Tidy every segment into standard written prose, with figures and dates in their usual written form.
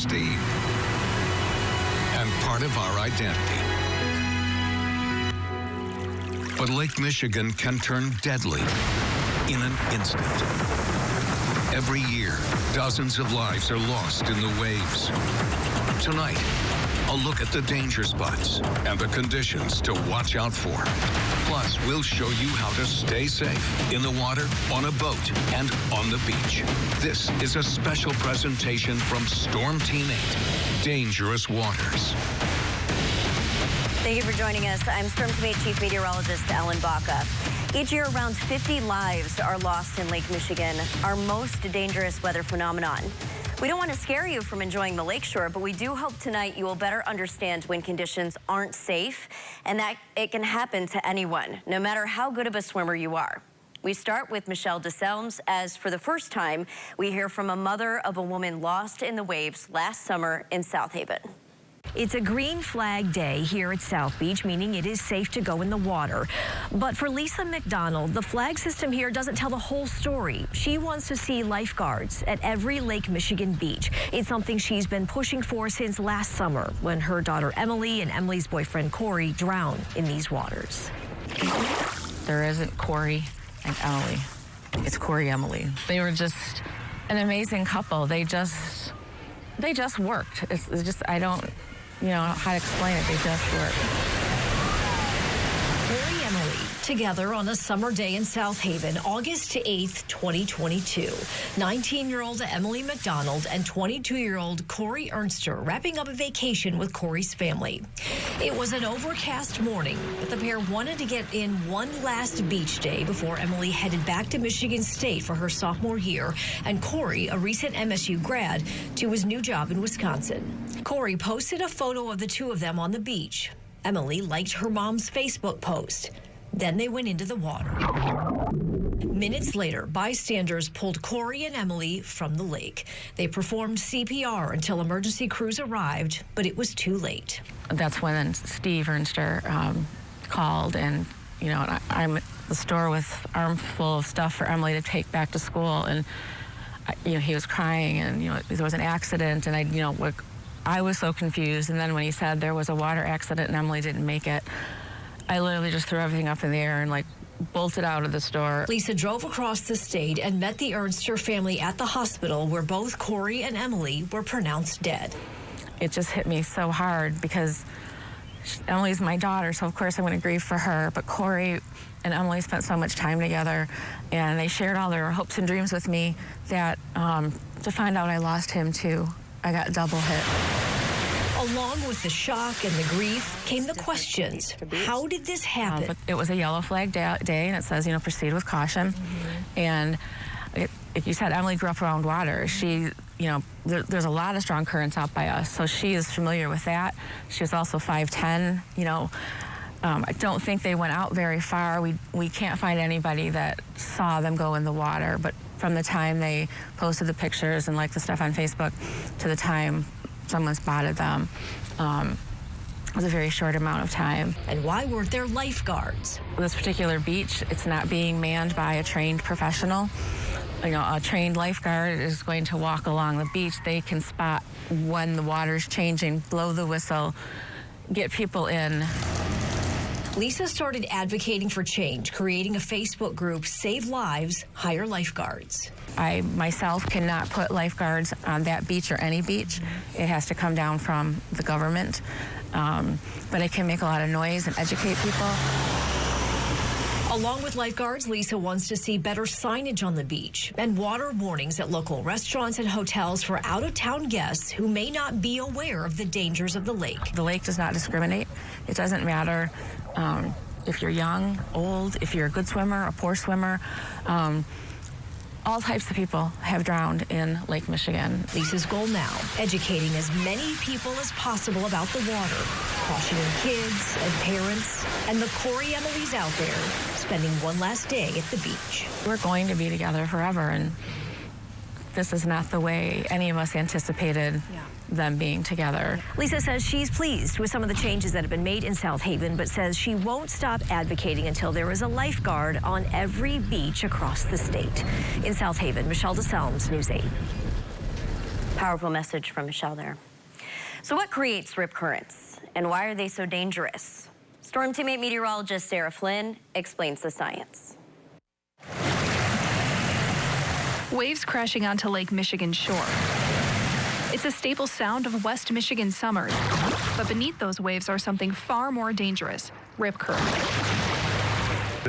pristine and part of our identity. But Lake Michigan can turn deadly in an instant. Every year, dozens of lives are lost in the waves. Tonight, a look at the danger spots and the conditions to watch out for. Plus, we'll show you how to stay safe in the water, on a boat, and on the beach. This is a special presentation from Storm Team 8, Dangerous Waters. Thank you for joining us. I'm Storm Team 8 Chief Meteorologist Ellen Baca. Each year, around 50 lives are lost in Lake Michigan, our most dangerous weather phenomenon. We don't want to scare you from enjoying the lakeshore, but we do hope tonight you will better understand when conditions aren't safe and that it can happen to anyone, no matter how good of a swimmer you are. We start with Michelle DeSelms, as for the first time, we hear from a mother of a woman lost in the waves last summer in South Haven. It's a green flag day here at South Beach, meaning it is safe to go in the water. But for Lisa McDonald, the flag system here doesn't tell the whole story. She wants to see lifeguards at every Lake Michigan beach. It's something she's been pushing for since last summer, when her daughter Emily and Emily's boyfriend Corey drowned in these waters. There isn't Corey and Emily. It's Corey Emily. They were just an amazing couple. They just worked. It's just, I don't know how to explain it. They just work. Corey and Emily together on a summer day in South Haven, August 8th, 2022. 19-year-old Emily McDonald and 22-year-old Corey Ernster wrapping up a vacation with Corey's family. It was an overcast morning, but the pair wanted to get in one last beach day before Emily headed back to Michigan State for her sophomore year, and Corey, a recent MSU grad, to his new job in Wisconsin. Corey posted a photo of the two of them on the beach. Emily liked her mom's Facebook post. Then they went into the water. Minutes later, bystanders pulled Corey and Emily from the lake. They performed CPR until emergency crews arrived, but it was too late. That's when Steve Ernster called, and I'm at the store with armful of stuff for Emily to take back to school, and he was crying, and there was an accident, and I was so confused. And then when he said there was a water accident and Emily didn't make it, I literally just threw everything up in the air and bolted out of the store. Lisa drove across the state and met the Ernster family at the hospital, where both Corey and Emily were pronounced dead. It just hit me so hard because Emily's my daughter, so of course I'm going to grieve for her. But Corey and Emily spent so much time together, and they shared all their hopes and dreams with me, that to find out I lost him too, I got double hit. Along with the shock and the grief came the questions. How did this happen? But it was a yellow flag day, and it says, proceed with caution. Mm-hmm. And like you said, Emily grew up around water. She, there's a lot of strong currents out by us, so she is familiar with that. She was also 5'10", I don't think they went out very far. We can't find anybody that saw them go in the water, but from the time they posted the pictures and the stuff on Facebook to the time someone spotted them, it was a very short amount of time. And why weren't there lifeguards? This particular beach, it's not being manned by a trained professional. A trained lifeguard is going to walk along the beach. They can spot when the water's changing, blow the whistle, get people in. Lisa started advocating for change, creating a Facebook group, Save Lives, Hire Lifeguards. I myself cannot put lifeguards on that beach or any beach. It has to come down from the government. But it can make a lot of noise and educate people. Along with lifeguards, Lisa wants to see better signage on the beach and water warnings at local restaurants and hotels for out-of-town guests who may not be aware of the dangers of the lake. The lake does not discriminate. It doesn't matter if you're young, old, if you're a good swimmer, a poor swimmer. All types of people have drowned in Lake Michigan. Lisa's goal now, educating as many people as possible about the water, cautioning kids and parents, and the Corey Emilys out there spending one last day at the beach. We're going to be together forever, and this is not the way any of us anticipated them being together. Lisa says she's pleased with some of the changes that have been made in South Haven, but says she won't stop advocating until there is a lifeguard on every beach across the state. In South Haven, Michelle DeSelms, News 8. Powerful message from Michelle there. So what creates rip currents and why are they so dangerous? Storm Team 8 meteorologist Sarah Flynn explains the science. Waves crashing onto Lake Michigan shore. It's a staple sound of West Michigan summers. But beneath those waves are something far more dangerous, rip currents.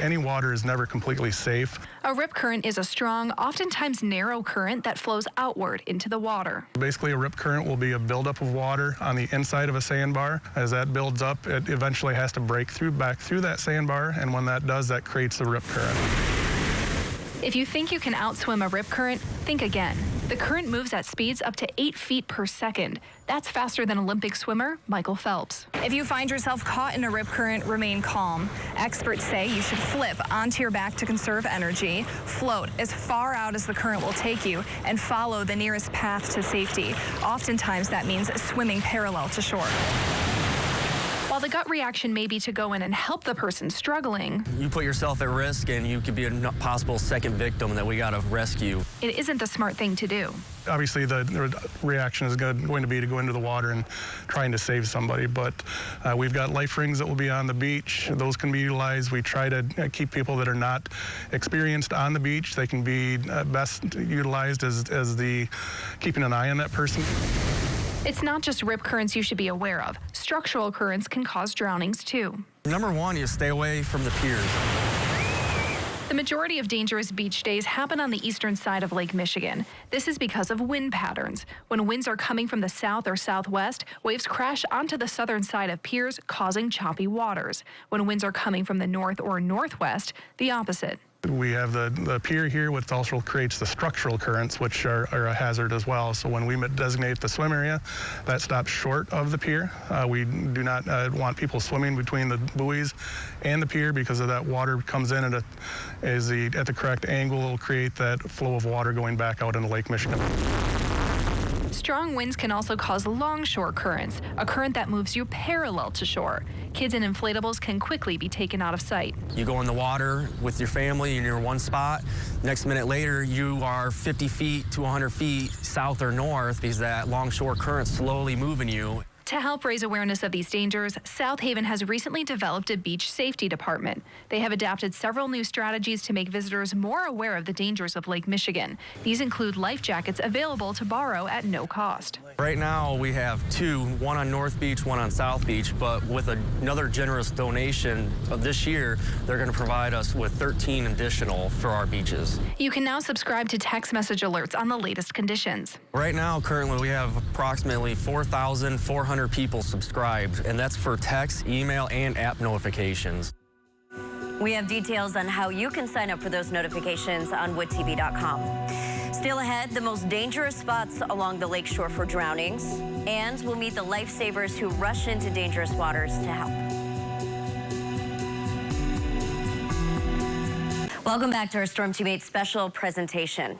Any water is never completely safe. A rip current is a strong, oftentimes narrow current that flows outward into the water. Basically, a rip current will be a buildup of water on the inside of a sandbar. As that builds up, it eventually has to break back through that sandbar, and when that does, that creates a rip current. If you think you can outswim a rip current, think again. The current moves at speeds up to 8 feet per second. That's faster than Olympic swimmer Michael Phelps. If you find yourself caught in a rip current, remain calm. Experts say you should flip onto your back to conserve energy, float as far out as the current will take you, and follow the nearest path to safety. Oftentimes that means swimming parallel to shore. While the gut reaction may be to go in and help the person struggling, you put yourself at risk and you could be a possible second victim that we got to rescue. It isn't the smart thing to do. Obviously, the reaction is going to be to go into the water and trying to save somebody, but we've got life rings that will be on the beach. Those can be utilized. We try to keep people that are not experienced on the beach. They can be best utilized as keeping an eye on that person. It's not just rip currents you should be aware of. Structural currents can cause drownings too. Number one, you stay away from the piers. The majority of dangerous beach days happen on the eastern side of Lake Michigan. This is because of wind patterns. When winds are coming from the south or southwest, waves crash onto the southern side of piers, causing choppy waters. When winds are coming from the north or northwest, the opposite. We have the pier here, which also creates the structural currents, which are a hazard as well. So when we designate the swim area, that stops short of the pier. We do not want people swimming between the buoys and the pier because of that water comes in at the correct angle. It'll create that flow of water going back out into Lake Michigan. Strong winds can also cause longshore currents, a current that moves you parallel to shore. Kids and inflatables can quickly be taken out of sight. You go in the water with your family and you're in one spot. Next minute later, you are 50 feet to 100 feet south or north because that longshore current's slowly moving you. To help raise awareness of these dangers, South Haven has recently developed a beach safety department. They have adapted several new strategies to make visitors more aware of the dangers of Lake Michigan. These include life jackets available to borrow at no cost. Right now we have two, one on North Beach, one on South Beach, but with another generous donation of this year, they're going to provide us with 13 additional for our beaches. You can now subscribe to text message alerts on the latest conditions. Right now, currently, we have approximately 4,400 people subscribed, and that's for text, email, and app notifications. We have details on how you can sign up for those notifications on woodtv.com. Still ahead, the most dangerous spots along the lakeshore for drownings, and we'll meet the lifesavers who rush into dangerous waters to help. Welcome back to our Storm Team 8 special presentation.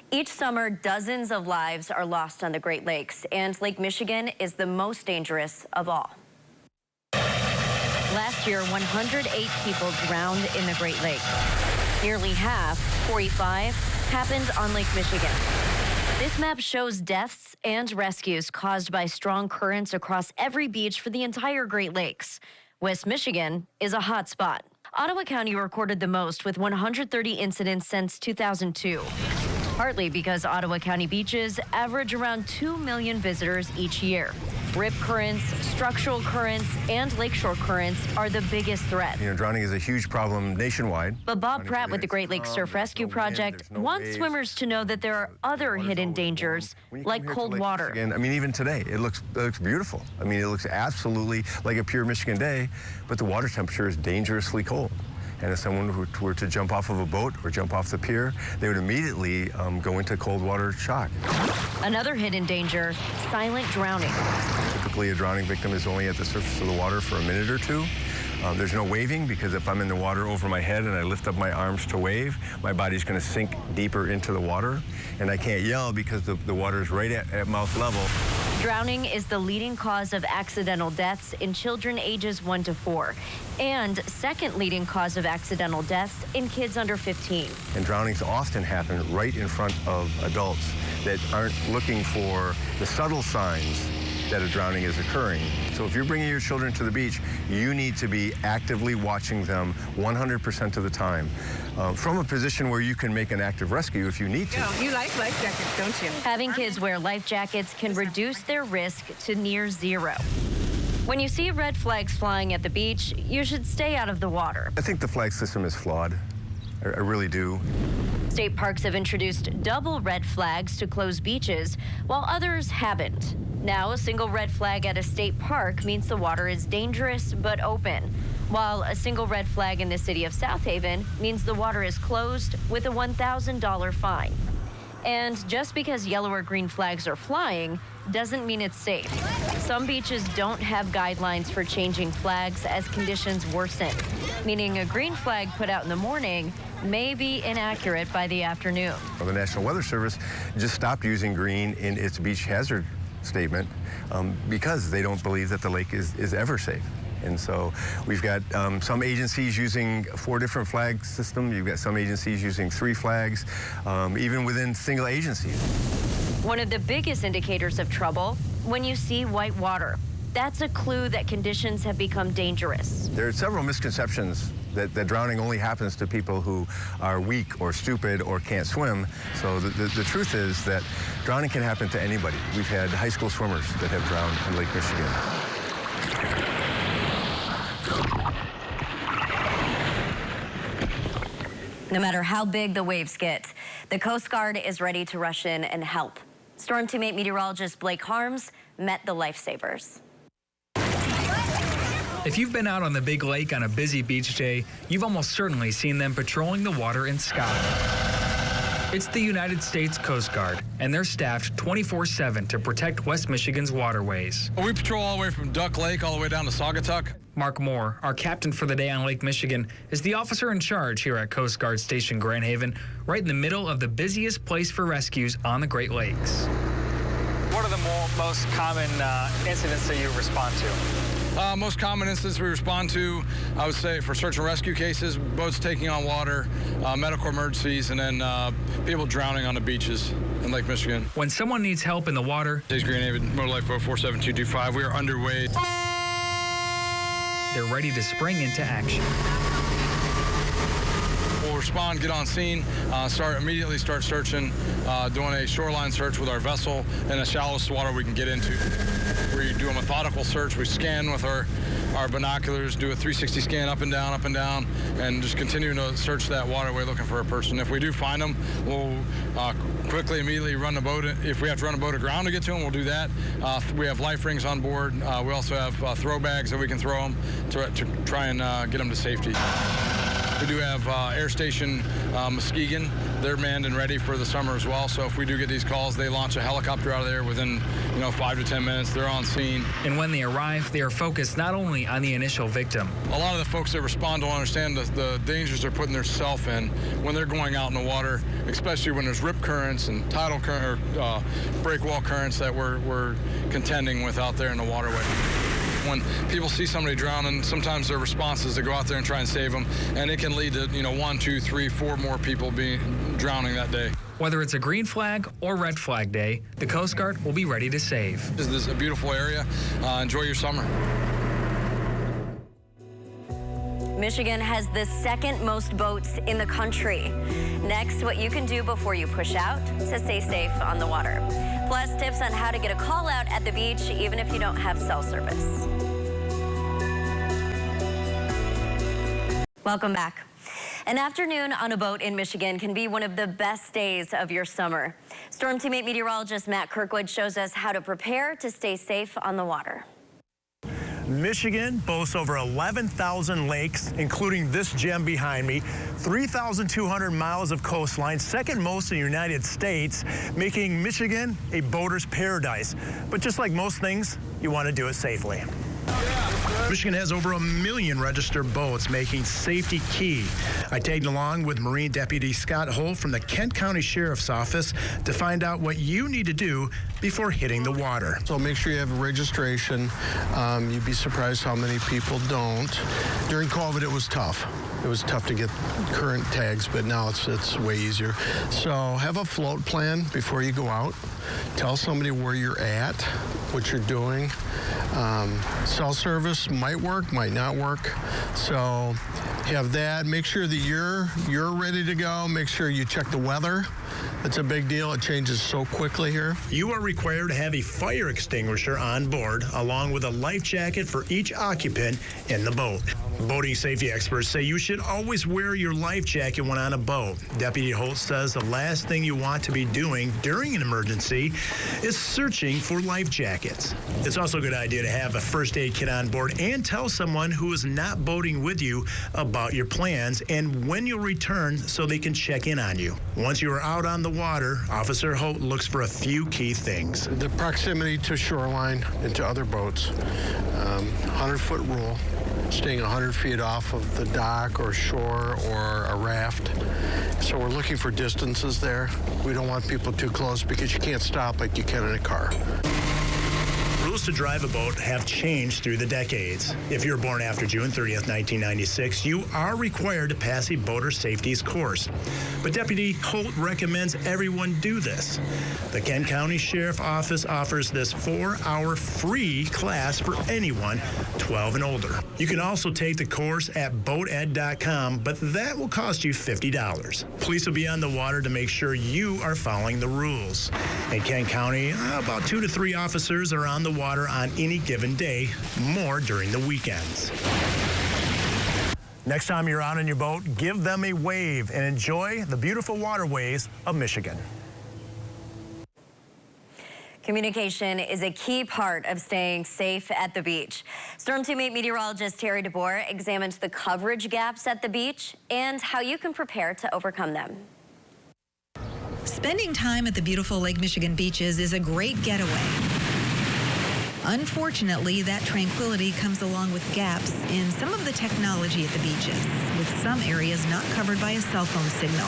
Each summer, dozens of lives are lost on the Great Lakes, and Lake Michigan is the most dangerous of all. Last year, 108 people drowned in the Great Lakes. Nearly half, 45, happened on Lake Michigan. This map shows deaths and rescues caused by strong currents across every beach for the entire Great Lakes. West Michigan is a hot spot. Ottawa County recorded the most with 130 incidents since 2002. Partly because Ottawa County beaches average around 2 million visitors each year. Rip currents, structural currents, and lakeshore currents are the biggest threat. Drowning is a huge problem nationwide. But Bob Pratt with the Great Lakes Surf Rescue Project wants swimmers to know that there are other hidden dangers, like cold water. I mean, even today, it looks beautiful. I mean, it looks absolutely like a pure Michigan day, but the water temperature is dangerously cold. And if someone were to jump off of a boat or jump off the pier, they would immediately go into cold water shock. Another hidden danger, silent drowning. Typically, a drowning victim is only at the surface of the water for a minute or two. There's no waving because if I'm in the water over my head and I lift up my arms to wave, my body's going to sink deeper into the water. And I can't yell because the water is right at mouth level. Drowning is the leading cause of accidental deaths in children ages 1 to 4, and second leading cause of accidental deaths in kids under 15. And drownings often happen right in front of adults that aren't looking for the subtle signs that a drowning is occurring. So if you're bringing your children to the beach, you need to be actively watching them 100% of the time from a position where you can make an active rescue if you need to. You like life jackets, don't you? Having kids wear life jackets can reduce their risk to near zero. When you see red flags flying at the beach, you should stay out of the water. I think the flag system is flawed. I really do. State parks have introduced double red flags to close beaches, while others haven't. Now, a single red flag at a state park means the water is dangerous but open, while a single red flag in the city of South Haven means the water is closed with a $1,000 fine. And just because yellow or green flags are flying doesn't mean it's safe. Some beaches don't have guidelines for changing flags as conditions worsen, meaning a green flag put out in the morning may be inaccurate by the afternoon. The National Weather Service just stopped using green in its beach hazard statement because they don't believe that the lake is ever safe. And so we've got some agencies using 4 different flag systems. You've got some agencies using 3 flags, even within single agencies. One of the biggest indicators of trouble, when you see white water. That's a clue that conditions have become dangerous. There are several misconceptions that drowning only happens to people who are weak or stupid or can't swim. So the truth is that drowning can happen to anybody. We've had high school swimmers that have drowned in Lake Michigan. No matter how big the waves get, the Coast Guard is ready to rush in and help. Storm Team 8 meteorologist Blake Harms met the lifesavers. If you've been out on the big lake on a busy beach day, you've almost certainly seen them patrolling the water and sky. It's the United States Coast Guard, and they're staffed 24/7 to protect West Michigan's waterways. We patrol all the way from Duck Lake all the way down to Saugatuck. Mark Moore, our captain for the day on Lake Michigan, is the officer in charge here at Coast Guard Station Grand Haven, right in the middle of the busiest place for rescues on the Great Lakes. What are the most common incidents that you respond to? Most common incidents we respond to, I would say, for search and rescue cases, boats taking on water, medical emergencies, and then people drowning on the beaches in Lake Michigan. When someone needs help in the water, Today's Grand Haven Motor Lifeboat 47225, we are underway. they're ready to spring into action. We'll respond, get on scene, immediately start searching, doing a shoreline search with our vessel in the shallowest water we can get into. We do a methodical search. We scan with our binoculars, do a 360 scan up and down, and just continue to search that waterway looking for a person. If we do find them, we'll quickly, immediately run the boat. If we have to run a boat aground to get to them, we'll do that. We have life rings on board. We also have throw bags that we can throw them to try and get them to safety. We do have Air Station Muskegon. They're manned and ready for the summer as well. So if we do get these calls, they launch a helicopter out of there within 5 to 10 minutes. They're on scene. And when they arrive, they are focused not only on the initial victim. A lot of the folks that respond don't understand the dangers they're putting themselves in when they're going out in the water, especially when there's rip currents and tidal current or breakwall currents that we're contending with out there in the waterway. When people see somebody drowning, sometimes their response is to go out there and try and save them, and it can lead to 1, 2, 3, 4 more people drowning that day. Whether it's a green flag or red flag day, the Coast Guard will be ready to save. This is a beautiful area. Enjoy your summer. Michigan has the second most boats in the country. Next, what you can do before you push out to stay safe on the water. Plus, tips on how to get a call out at the beach even if you don't have cell service. Welcome back. An afternoon on a boat in Michigan can be one of the best days of your summer. Storm Team 8 meteorologist Matt Kirkwood shows us how to prepare to stay safe on the water. Michigan boasts over 11,000 lakes, including this gem behind me, 3,200 miles of coastline, second most in the United States, making Michigan a boater's paradise. But just like most things, you want to do it safely. Michigan has over 1 million registered boats, making safety key. I tagged along with Marine Deputy Scott Holt from the Kent County Sheriff's Office to find out what you need to do before hitting the water. So make sure you have a registration. You'd be surprised how many people don't. During COVID, it was tough. It was tough to get current tags, but now it's way easier. So have a float plan before you go out. Tell somebody where you're at, what you're doing. Cell service might work, might not work. So have that. Make sure that you're ready to go. Make sure you check the weather. It's a big deal. It changes so quickly here. You are required to have a fire extinguisher on board, along with a life jacket for each occupant in the boat. Boating safety experts say you should always wear your life jacket when on a boat. Deputy Holt says the last thing you want to be doing during an emergency is searching for life jackets. It's also a good idea to have a first aid kit on board and tell someone who is not boating with you about your plans and when you'll return so they can check in on you. Once you are out on the water, Officer Holt looks for a few key things. The proximity to shoreline and to other boats, 100-foot rule, staying 100 feet off of the dock or shore or a raft. So we're looking for distances there. We don't want people too close because you can't stop like you can in a car. Rules to drive a boat have changed through the decades. If you were born after June 30th, 1996, you are required to pass a boater safeties course. But Deputy Holt recommends everyone do this. The Kent County Sheriff's Office offers this 4-hour free class for anyone 12 and older. You can also take the course at boated.com, but that will cost you $50. Police will be on the water to make sure you are following the rules. In Kent County, about 2 to 3 officers are on the water on any given day, more during the weekends. Next time you're out on your boat, give them a wave and enjoy the beautiful waterways of Michigan. Communication is a key part of staying safe at the beach. Storm Teammate meteorologist Terry DeBoer examines the coverage gaps at the beach and how you can prepare to overcome them. Spending time at the beautiful Lake Michigan beaches is a great getaway. Unfortunately, that tranquility comes along with gaps in some of the technology at the beaches, with some areas not covered by a cell phone signal.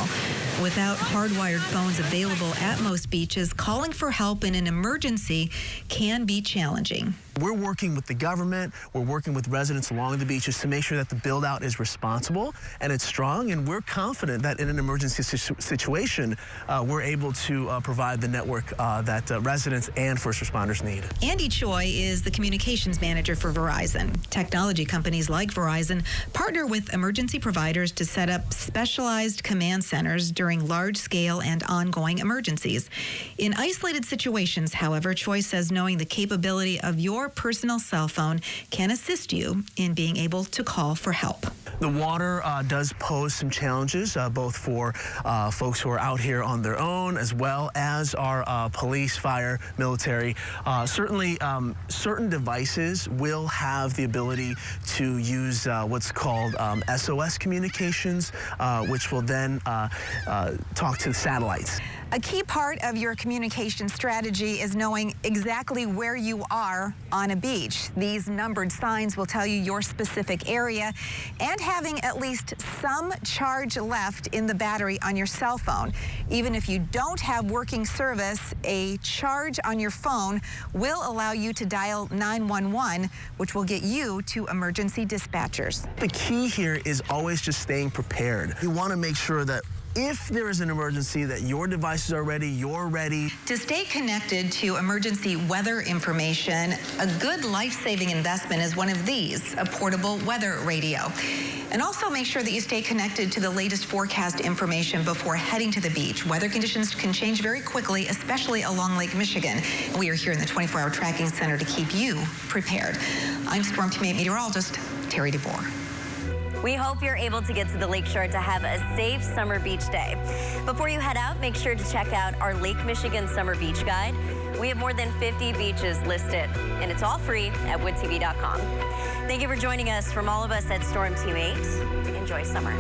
Without hardwired phones available at most beaches, calling for help in an emergency can be challenging. We're working with the government, we're working with residents along the beaches to make sure that the build-out is responsible and it's strong, and we're confident that in an emergency situation, we're able to provide the network that residents and first responders need. Andy Choi is the communications manager for Verizon. Technology companies like Verizon partner with emergency providers to set up specialized command centers during large-scale and ongoing emergencies. In isolated situations, however, Choi says knowing the capability of your personal cell phone can assist you in being able to call for help. The water does pose some challenges, both for folks who are out here on their own, as well as our police, fire, military. Certainly, certain devices will have the ability to use what's called SOS communications, which will then talk to the satellites. A key part of your communication strategy is knowing exactly where you are on a beach. These numbered signs will tell you your specific area, and having at least some charge left in the battery on your cell phone. Even if you don't have working service, a charge on your phone will allow you to dial 911, which will get you to emergency dispatchers. The key here is always just staying prepared. You want to make sure that if there is an emergency, that your devices are ready, you're ready. To stay connected to emergency weather information, a good life-saving investment is one of these, a portable weather radio. And also make sure that you stay connected to the latest forecast information before heading to the beach. Weather conditions can change very quickly, especially along Lake Michigan. And we are here in the 24-hour tracking center to keep you prepared. I'm Storm Teammate meteorologist Terry DeBoer. We hope you're able to get to the lakeshore to have a safe summer beach day. Before you head out, make sure to check out our Lake Michigan Summer Beach Guide. We have more than 50 beaches listed, and it's all free at woodtv.com. Thank you for joining us. From all of us at Storm Team 8, enjoy summer.